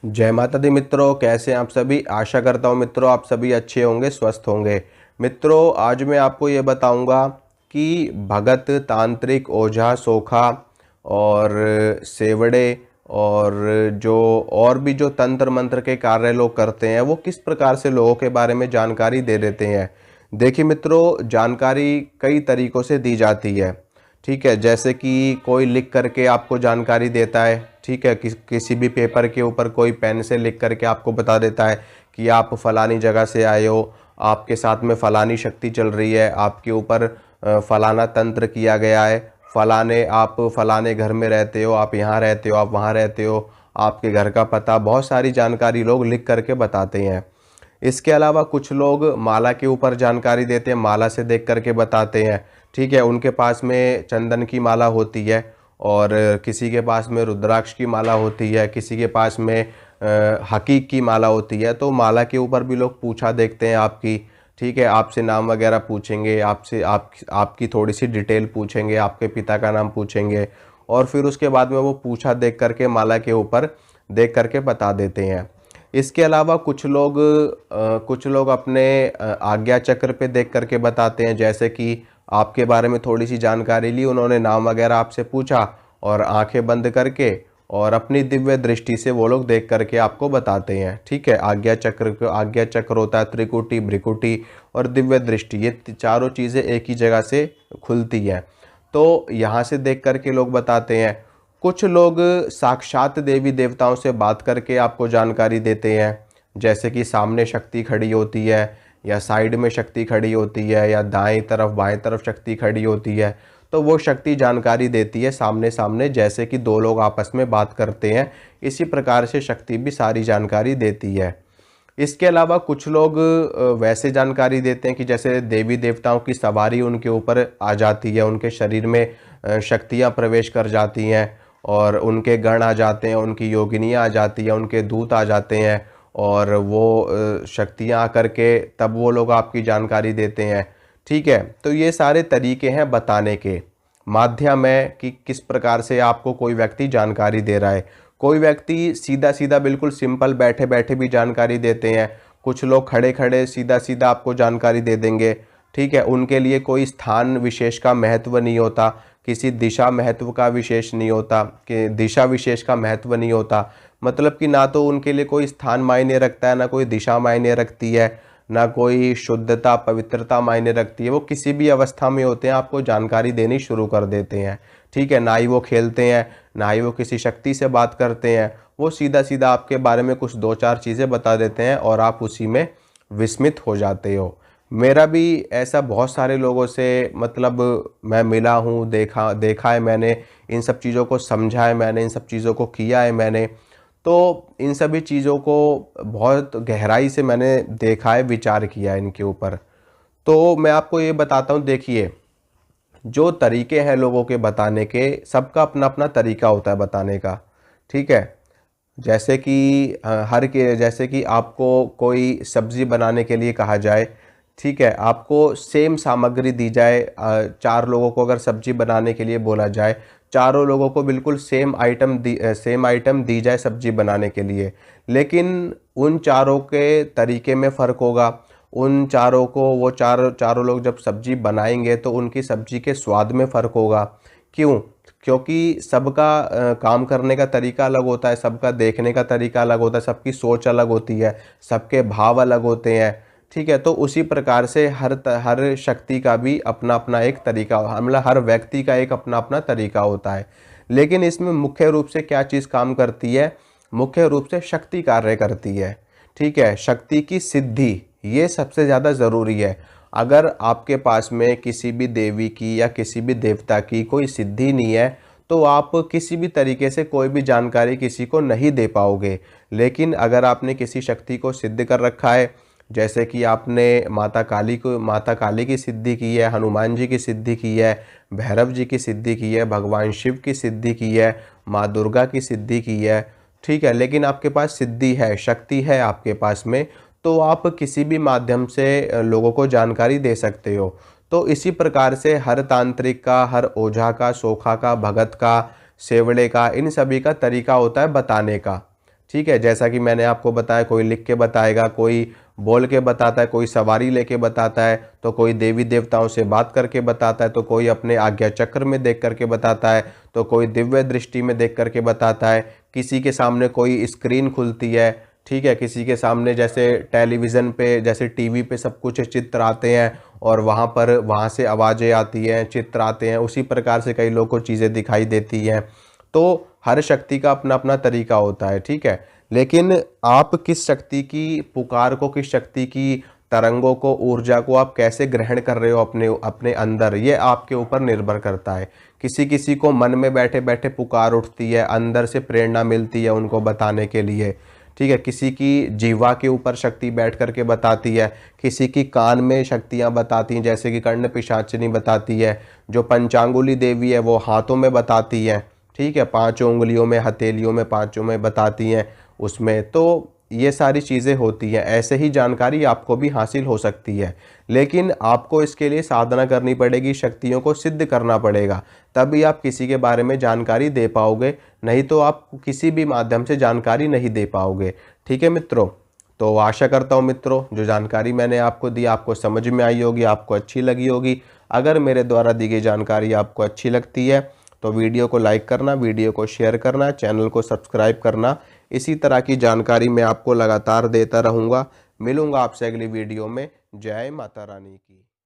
जय माता दी मित्रों, कैसे हैं आप सभी। आशा करता हूँ मित्रों आप सभी अच्छे होंगे, स्वस्थ होंगे। मित्रों आज मैं आपको ये बताऊंगा कि भगत, तांत्रिक, ओझा, सोखा और सेवड़े और जो और भी जो तंत्र मंत्र के कार्य लोग करते हैं वो किस प्रकार से लोगों के बारे में जानकारी दे देते हैं। देखिए मित्रों, जानकारी कई तरीकों से दी जाती है। ठीक है, जैसे कि कोई लिख करके आपको जानकारी देता है। ठीक है, किसी भी पेपर के ऊपर कोई पेन से लिख करके आपको बता देता है कि आप फलानी जगह से आए हो, आपके साथ में फलानी शक्ति चल रही है, आपके ऊपर फलाना तंत्र किया गया है, फलाने आप फलाने घर में रहते हो, आप यहाँ रहते हो, आप वहाँ रहते हो, आपके घर का पता, बहुत सारी जानकारी लोग लिख करके बताते हैं। इसके अलावा कुछ लोग माला के ऊपर जानकारी देते हैं, माला से देख करके बताते हैं। ठीक है, उनके पास में चंदन की माला होती है और किसी के पास में रुद्राक्ष की माला होती है, किसी के पास में हकीक की माला होती है। तो माला के ऊपर भी लोग पूछा देखते हैं आपकी। ठीक है, आपसे नाम वगैरह पूछेंगे, आपसे आपकी थोड़ी सी डिटेल पूछेंगे, आपके पिता का नाम पूछेंगे और फिर उसके बाद में वो पूछा देख करके माला के ऊपर देख करके बता देते हैं। इसके अलावा कुछ लोग अपने आज्ञा चक्र पे देख करके बताते हैं। जैसे कि आपके बारे में थोड़ी सी जानकारी ली, उन्होंने नाम वगैरह आपसे पूछा और आंखें बंद करके और अपनी दिव्य दृष्टि से वो लोग देख करके आपको बताते हैं। ठीक है, आज्ञा चक्र होता है, त्रिकुटी, भ्रिकुटी और दिव्य दृष्टि, ये चारों चीज़ें एक ही जगह से खुलती हैं। तो यहाँ से देख करके लोग बताते हैं। कुछ लोग साक्षात देवी देवताओं से बात करके आपको जानकारी देते हैं। जैसे कि सामने शक्ति खड़ी होती है या साइड में शक्ति खड़ी होती है या दाएं तरफ बाएं तरफ शक्ति खड़ी होती है, तो वो शक्ति जानकारी देती है सामने सामने, जैसे कि दो लोग आपस में बात करते हैं। इसी प्रकार से शक्ति भी सारी जानकारी देती है। इसके अलावा कुछ लोग वैसे जानकारी देते हैं कि जैसे देवी देवताओं की सवारी उनके ऊपर आ जाती है, उनके शरीर में शक्तियाँ प्रवेश कर जाती हैं और उनके गण आ जाते हैं, उनकी योगिनियाँ आ जाती हैं, उनके दूत आ जाते हैं और वो शक्तियाँ आकर के तब वो लोग आपकी जानकारी देते हैं। ठीक है, तो ये सारे तरीके हैं बताने के। माध्यम है कि किस प्रकार से आपको कोई व्यक्ति जानकारी दे रहा है। कोई व्यक्ति सीधा सीधा बिल्कुल सिंपल बैठे बैठे भी जानकारी देते हैं। कुछ लोग खड़े खड़े सीधा सीधा आपको जानकारी दे देंगे। ठीक है, उनके लिए कोई स्थान विशेष का महत्व नहीं होता, किसी दिशा महत्व का विशेष नहीं होता, कि दिशा विशेष का महत्व नहीं होता। मतलब कि ना तो उनके लिए कोई स्थान मायने रखता है, ना कोई दिशा मायने रखती है, ना कोई शुद्धता पवित्रता मायने रखती है। वो किसी भी अवस्था में होते हैं आपको जानकारी देनी शुरू कर देते हैं। ठीक है, ना ही वो खेलते हैं, ना ही वो किसी शक्ति से बात करते हैं, वो सीधा सीधा आपके बारे में कुछ दो चार चीज़ें बता देते हैं और आप उसी में विस्मित हो जाते हो। मेरा भी ऐसा बहुत सारे लोगों से मतलब मैं मिला हूँ, देखा है मैंने, इन सब चीज़ों को समझा है मैंने, इन सब चीज़ों को किया है मैंने। तो इन सभी चीज़ों को बहुत गहराई से मैंने देखा है, विचार किया है इनके ऊपर। तो मैं आपको ये बताता हूँ, देखिए जो तरीके हैं लोगों के बताने के, सबका अपना अपना तरीका होता है बताने का। ठीक है, जैसे कि जैसे कि आपको कोई सब्ज़ी बनाने के लिए कहा जाए। ठीक है, आपको सेम सामग्री दी जाए, चार लोगों को अगर सब्ज़ी बनाने के लिए बोला जाए, चारों लोगों को बिल्कुल सेम आइटम दी जाए सब्ज़ी बनाने के लिए, लेकिन उन चारों के तरीके में फ़र्क होगा। उन चारों को वो चारों लोग जब सब्ज़ी बनाएंगे तो उनकी सब्ज़ी के स्वाद में फ़र्क होगा। क्यों? क्योंकि सबका काम करने का तरीका अलग होता है, सबका देखने का तरीका अलग होता है, सबकी सोच अलग होती है, सबके भाव अलग होते हैं। ठीक है, तो उसी प्रकार से हर शक्ति का भी अपना अपना एक तरीका, मतलब हर व्यक्ति का एक अपना अपना तरीका होता है। लेकिन इसमें मुख्य रूप से क्या चीज़ काम करती है? मुख्य रूप से शक्ति कार्य करती है। ठीक है, शक्ति की सिद्धि ये सबसे ज़्यादा ज़रूरी है। अगर आपके पास में किसी भी देवी की या किसी भी देवता की कोई सिद्धि नहीं है तो आप किसी भी तरीके से कोई भी जानकारी किसी को नहीं दे पाओगे। लेकिन अगर आपने किसी शक्ति को सिद्ध कर रखा है, जैसे कि आपने माता काली की सिद्धि की है, हनुमान जी की सिद्धि की है, भैरव जी की सिद्धि की है, भगवान शिव की सिद्धि की है, माँ दुर्गा की सिद्धि की है। ठीक है, लेकिन आपके पास सिद्धि है, शक्ति है आपके पास में, तो आप किसी भी माध्यम से लोगों को जानकारी दे सकते हो। तो इसी प्रकार से हर तांत्रिक का, हर ओझा का, सोखा का, भगत का, सेवड़े का, इन सभी का तरीका होता है बताने का। ठीक है, जैसा कि मैंने आपको बताया, कोई लिख के बताएगा, कोई बोल के बताता है, कोई सवारी लेके बताता है, तो कोई देवी देवताओं से बात करके बताता है, तो कोई अपने आज्ञा चक्र में देख करके बताता है, तो कोई दिव्य दृष्टि में देख करके बताता है, किसी के सामने कोई स्क्रीन खुलती है, ठीक है, किसी के सामने जैसे टेलीविज़न पे, जैसे टीवी पे सब कुछ चित्र आते हैं और वहाँ से आवाज़ें आती हैं, चित्र आते हैं, उसी प्रकार से कई लोगों को चीज़ें दिखाई देती हैं। तो हर शक्ति का अपना अपना तरीका होता है, ठीक है। लेकिन आप किस शक्ति की पुकार को, किस शक्ति की तरंगों को, ऊर्जा को आप कैसे ग्रहण कर रहे हो अपने अपने अंदर, ये आपके ऊपर निर्भर करता है। किसी किसी को मन में बैठे बैठे पुकार उठती है, अंदर से प्रेरणा मिलती है उनको बताने के लिए, ठीक है। किसी की जीवा के ऊपर शक्ति बैठ करके बताती है, किसी की कान में शक्तियाँ बताती हैं, जैसे कि कर्ण पिशाचिनी बताती है। जो पंचांगुली देवी है वो हाथों में बताती है, ठीक है, 5 उंगलियों में, हथेलियों में, 5 में बताती हैं उसमें। तो ये सारी चीज़ें होती हैं, ऐसे ही जानकारी आपको भी हासिल हो सकती है, लेकिन आपको इसके लिए साधना करनी पड़ेगी, शक्तियों को सिद्ध करना पड़ेगा, तभी आप किसी के बारे में जानकारी दे पाओगे, नहीं तो आप किसी भी माध्यम से जानकारी नहीं दे पाओगे, ठीक है मित्रों। तो आशा करता हूँ मित्रों, जो जानकारी मैंने आपको दी आपको समझ में आई होगी, आपको अच्छी लगी होगी। अगर मेरे द्वारा दी गई जानकारी आपको अच्छी लगती है तो वीडियो को लाइक करना, वीडियो को शेयर करना, चैनल को सब्सक्राइब करना। इसी तरह की जानकारी मैं आपको लगातार देता रहूँगा। मिलूँगा आपसे अगली वीडियो में। जय माता रानी की।